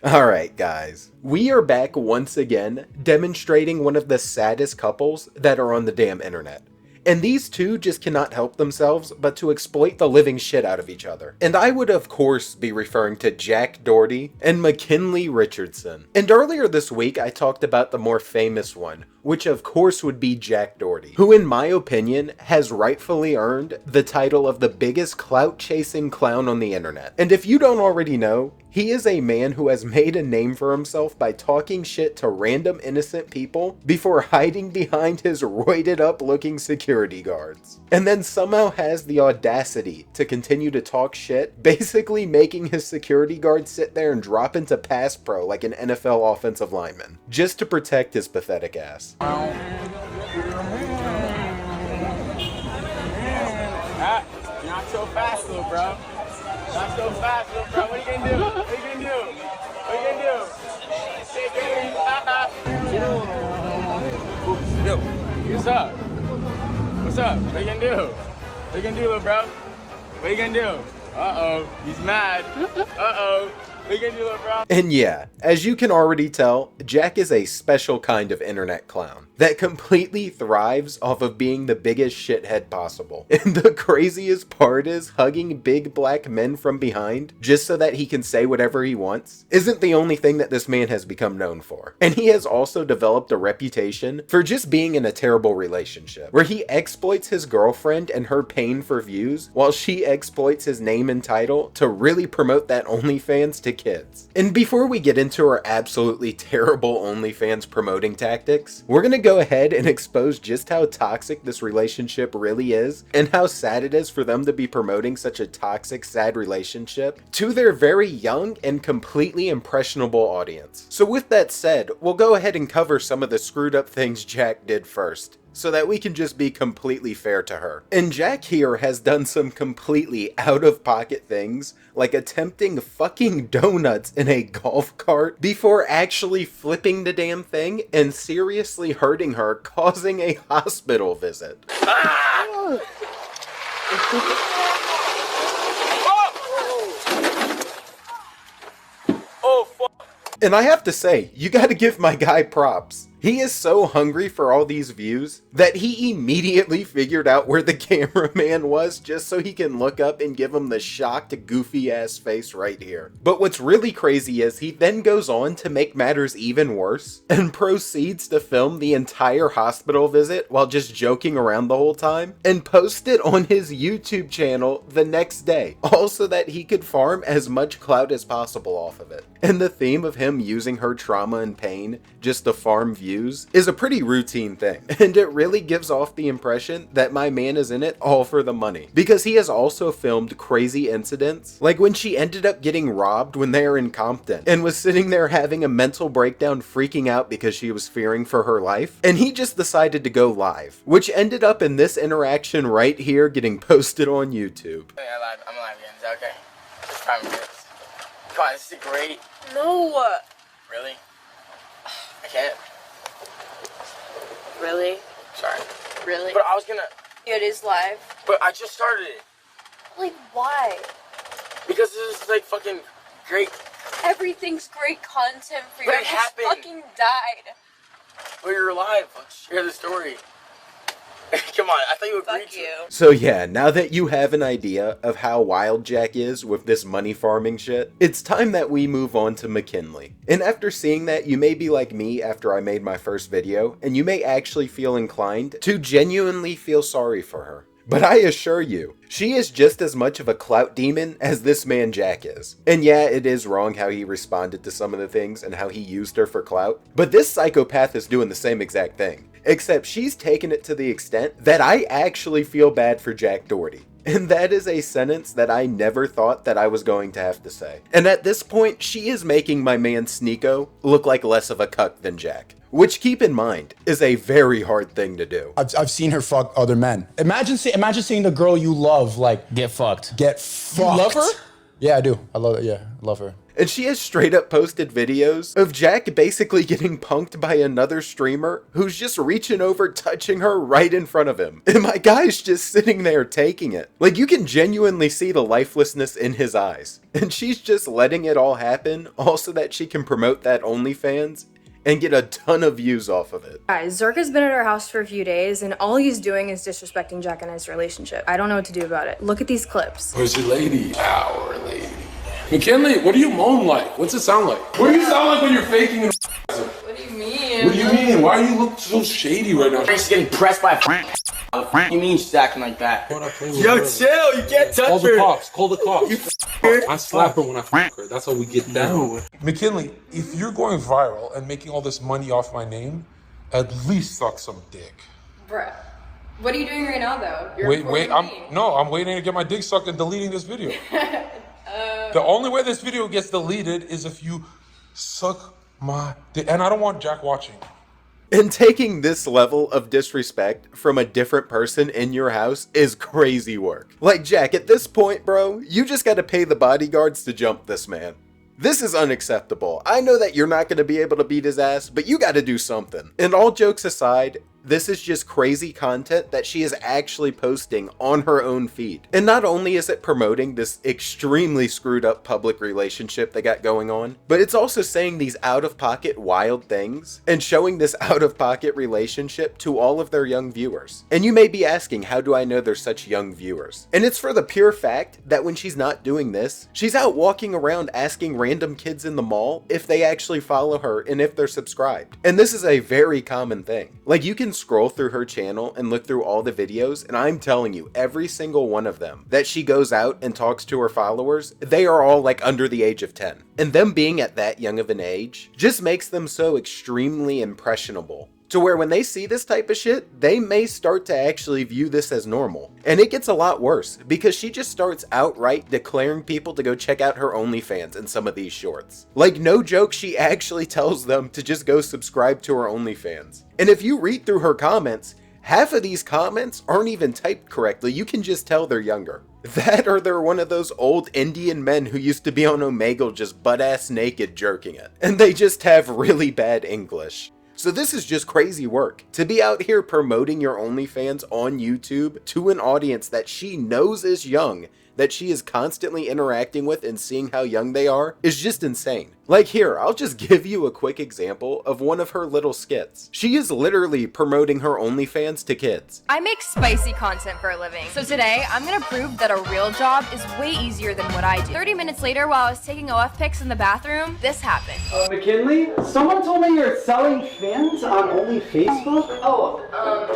Alright guys, we are back once again demonstrating one of the saddest couples that are on the damn internet. And these two just cannot help themselves but to exploit the living shit out of each other. And I would of course be referring to Jack Doherty and McKinley Richardson. And earlier this week I talked about the more famous one, which of course would be Jack Doherty, who in my opinion has rightfully earned the title of the biggest clout-chasing clown on the internet. And if you don't already know, he is a man who has made a name for himself by talking shit to random innocent people before hiding behind his roided up looking security guards. And then somehow has the audacity to continue to talk shit, basically making his security guards sit there and drop into pass pro like an NFL offensive lineman, just to protect his pathetic ass. Not so fast, little bro. Not so fast, little bro. What are you gonna do? What are you gonna do? What are you gonna do? Yo, what's up? What's up? What are you gonna do? What are you gonna do, little bro? What are you gonna do? Uh-oh, he's mad. Uh-oh. What are you gonna do, little bro? And yeah, as you can already tell, Jack is a special kind of internet clown that completely thrives off of being the biggest shithead possible. And the craziest part is hugging big black men from behind just so that he can say whatever he wants isn't the only thing that this man has become known for. And he has also developed a reputation for just being in a terrible relationship, where he exploits his girlfriend and her pain for views while she exploits his name and title to really promote that OnlyFans to kids. And before we get into our absolutely terrible OnlyFans promoting tactics, we're gonna go ahead and expose just how toxic this relationship really is and how sad it is for them to be promoting such a toxic, sad relationship to their very young and completely impressionable audience. So with that said, we'll go ahead and cover some of the screwed up things Jack did first, so that we can just be completely fair to her. And Jack here has done some completely out-of-pocket things, like attempting fucking donuts in a golf cart before actually flipping the damn thing and seriously hurting her, causing a hospital visit. Oh, fuck. And I have to say, you gotta give my guy props. He is so hungry for all these views that he immediately figured out where the cameraman was just so he can look up and give him the shocked, goofy ass face right here. But what's really crazy is he then goes on to make matters even worse and proceeds to film the entire hospital visit while just joking around the whole time and post it on his YouTube channel the next day, all so that he could farm as much clout as possible off of it. And the theme of him using her trauma and pain just to farm views is a pretty routine thing, and it really gives off the impression that my man is in it all for the money, because he has also filmed crazy incidents, like when she ended up getting robbed when they were in Compton and was sitting there having a mental breakdown freaking out because she was fearing for her life, and he just decided to go live, which ended up in this interaction right here getting posted on YouTube. I'm alive again. Is that okay? Just 5 minutes. Come on, this is great. No. Really? I can't. Really? Sorry. Really? But I was gonna. It is live. But I just started it. Like, why? Because this is like fucking great. Everything's great content for you. But I it just happened. fucking died. But you're alive. Let's share the story. Come on, I thought you agreed Fuck to you. it. So yeah, now that you have an idea of how wild Jack is with this money farming shit, it's time that we move on to McKinley. And after seeing that, you may be like me after I made my first video, and you may actually feel inclined to genuinely feel sorry for her. But I assure you, she is just as much of a clout demon as this man Jack is. And yeah, it is wrong how he responded to some of the things and how he used her for clout, but this psychopath is doing the same exact thing. Except she's taken it to the extent that I actually feel bad for Jack Doherty. And that is a sentence that I never thought that I was going to have to say. And at this point, she is making my man Sneeko look like less of a cuck than Jack. Which, keep in mind, is a very hard thing to do. I've seen her fuck other men. Imagine seeing the girl you love, like, Get fucked. get fucked. You love her? Yeah, I do. I love it. Yeah, I love her. And she has straight up posted videos of Jack basically getting punked by another streamer who's just reaching over, touching her right in front of him. And my guy's just sitting there taking it. Like, you can genuinely see the lifelessness in his eyes. And she's just letting it all happen, also that she can promote that OnlyFans and get a ton of views off of it. Guys, Zerk has been at our house for a few days, and all he's doing is disrespecting Jack and I's relationship. I don't know what to do about it. Look at these clips. Where's your lady? Our lady. McKinley, what do you moan like? What's it sound like? What do you sound like when you're faking an What do you mean? What do you mean? Why do you look so shady right now? She's getting pressed by a you mean she's acting like that? Yo, chill, you can't touch her. Call the cops, call the cops. I slap her when I fuck her. That's how we get down. McKinley, if you're going viral and making all this money off my name, at least suck some dick. Bruh. What are you doing right now, though? You're Wait, I'm waiting to get my dick sucked and deleting this video. The only way this video gets deleted is if you suck my dick. And I don't want Jack watching. And taking this level of disrespect from a different person in your house is crazy work. Like, Jack, at this point, bro, you just gotta pay the bodyguards to jump this man. This is unacceptable. I know that you're not gonna be able to beat his ass, but you gotta do something. And all jokes aside, this is just crazy content that she is actually posting on her own feed. And not only is it promoting this extremely screwed up public relationship they got going on, but it's also saying these out-of-pocket wild things and showing this out-of-pocket relationship to all of their young viewers. And you may be asking, how do I know they're such young viewers? And it's for the pure fact that when she's not doing this, she's out walking around asking random kids in the mall if they actually follow her and if they're subscribed. And this is a very common thing. Like, you can scroll through her channel and look through all the videos, and I'm telling you, every single one of them that she goes out and talks to her followers, they are all like under the age of 10. And them being at that young of an age just makes them so extremely impressionable, to where when they see this type of shit, they may start to actually view this as normal. And it gets a lot worse, because she just starts outright declaring people to go check out her OnlyFans in some of these shorts. Like, no joke, she actually tells them to just go subscribe to her OnlyFans. And if you read through her comments, half of these comments aren't even typed correctly. You can just tell they're younger. That, or they're one of those old Indian men who used to be on Omegle just butt-ass naked jerking it. And they just have really bad English. So this is just crazy work. To be out here promoting your OnlyFans on YouTube to an audience that she knows is young, that she is constantly interacting with and seeing how young they are, is just insane. Like, here, I'll just give you a quick example of one of her little skits. She is literally promoting her OnlyFans to kids. I make spicy content for a living. So today, I'm gonna prove that a real job is way easier than what I do. 30 minutes later, while I was taking OF pics in the bathroom, this happened. McKinley, someone told me you're selling fans on only Facebook? Oh,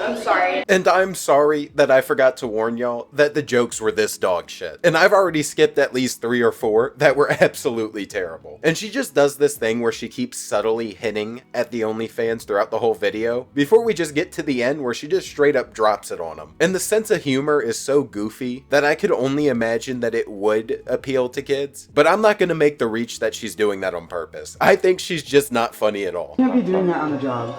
I'm sorry. And I'm sorry that I forgot to warn y'all that the jokes were this dog shit. And I've already skipped at least 3 or 4 that were absolutely terrible. And she just does this thing where she keeps subtly hinting at the OnlyFans throughout the whole video before we just get to the end where she just straight up drops it on them. And the sense of humor is so goofy that I could only imagine that it would appeal to kids. But I'm not gonna make the reach that she's doing that on purpose. I think she's just not funny at all. You'll be doing that on the job.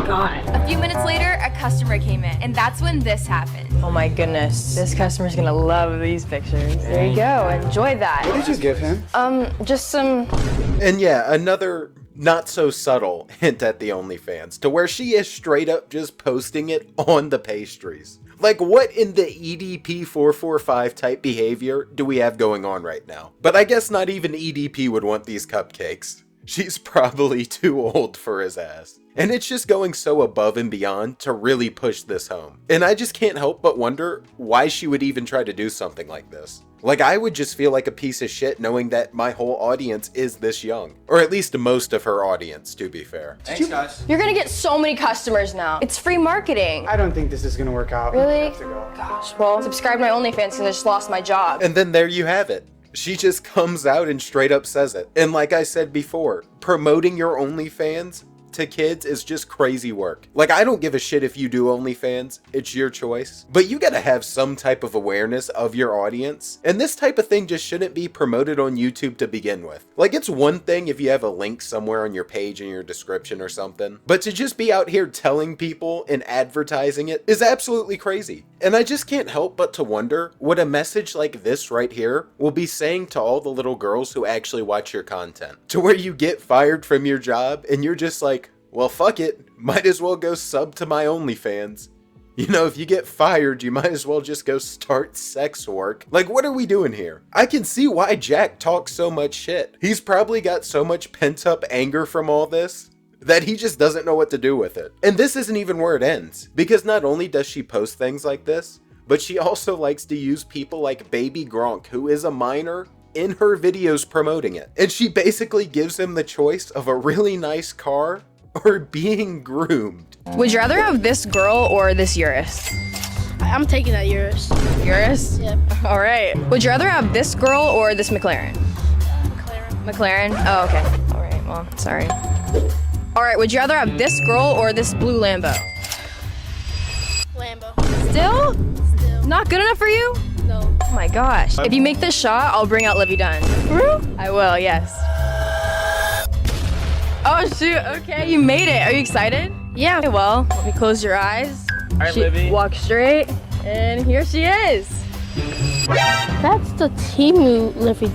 God. A few minutes later, a customer came in, and that's when this happened. Oh my goodness, this customer's gonna love these pictures. There you go, enjoy that. What did you give him? Just some... And yeah, another not so subtle hint at the OnlyFans, to where she is straight up just posting it on the pastries. Like, what in the EDP 445 type behavior do we have going on right now? But I guess not even EDP would want these cupcakes. She's probably too old for his ass. And it's just going so above and beyond to really push this home. And I just can't help but wonder why she would even try to do something like this. Like, I would just feel like a piece of shit knowing that my whole audience is this young. Or at least most of her audience, to be fair. Thanks, guys. You're gonna get so many customers now. It's free marketing. I don't think this is gonna work out. Really? I have to go. Gosh, well, subscribe to my OnlyFans because I just lost my job. And then there you have it. She just comes out and straight up says it. And like I said before, promoting your OnlyFans to kids is just crazy work. Like, I don't give a shit if you do OnlyFans, it's your choice. But you gotta have some type of awareness of your audience. And this type of thing just shouldn't be promoted on YouTube to begin with. Like, it's one thing if you have a link somewhere on your page in your description or something. But to just be out here telling people and advertising it is absolutely crazy. And I just can't help but to wonder what a message like this right here will be saying to all the little girls who actually watch your content. To where you get fired from your job and you're just like, well, fuck it, might as well go sub to my OnlyFans. You know, if you get fired, you might as well just go start sex work. Like, what are we doing here? I can see why Jack talks so much shit. He's probably got so much pent up anger from all this that he just doesn't know what to do with it. And this isn't even where it ends, because not only does she post things like this, but she also likes to use people like Baby Gronk, who is a minor, in her videos promoting it. And she basically gives him the choice of a really nice car or being groomed. Would you rather have this girl or this Urus? I'm taking that Urus. Urus? Yep. All right. Would you rather have this girl or this McLaren? McLaren. McLaren? Oh, okay. All right, well, sorry. All right, would you rather have this girl or this blue Lambo? Lambo. Still? Still. Not good enough for you? No. Oh my gosh. If you make this shot, I'll bring out Livy Dunn. For real? I will, yes. Oh shoot, okay, you made it. Are you excited? Yeah. Okay, well, let me close your eyes. All right, Livy. Walk straight, and here she is. That's the Timu Livy.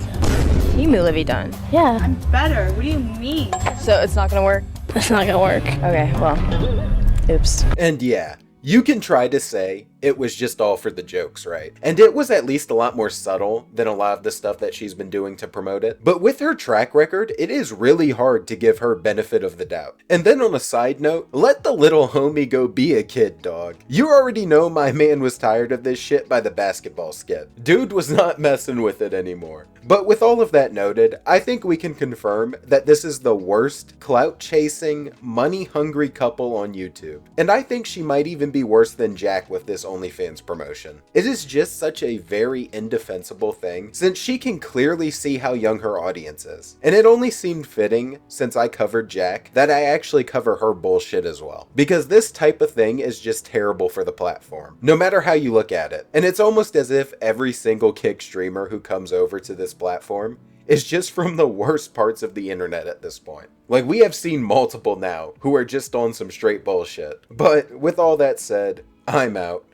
Timu Livy Dunn. Yeah. Better. What do you mean? So it's not gonna work? That's not gonna work. Okay, well, oops. And yeah, you can try to say it was just all for the jokes, right? And it was at least a lot more subtle than a lot of the stuff that she's been doing to promote it. But with her track record, it is really hard to give her benefit of the doubt. And then on a side note, let the little homie go be a kid, dog. You already know my man was tired of this shit by the basketball skit. Dude was not messing with it anymore. But with all of that noted, I think we can confirm that this is the worst clout-chasing, money-hungry couple on YouTube. And I think she might even be worse than Jack with this OnlyFans promotion. It is just such a very indefensible thing, since she can clearly see how young her audience is. And it only seemed fitting, since I covered Jack, that I actually cover her bullshit as well. Because this type of thing is just terrible for the platform, no matter how you look at it. And it's almost as if every single kick streamer who comes over to this platform is just from the worst parts of the internet at this point. Like, we have seen multiple now who are just on some straight bullshit. But with all that said, I'm out.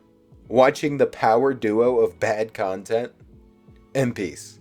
Watching the power duo of bad content, and peace.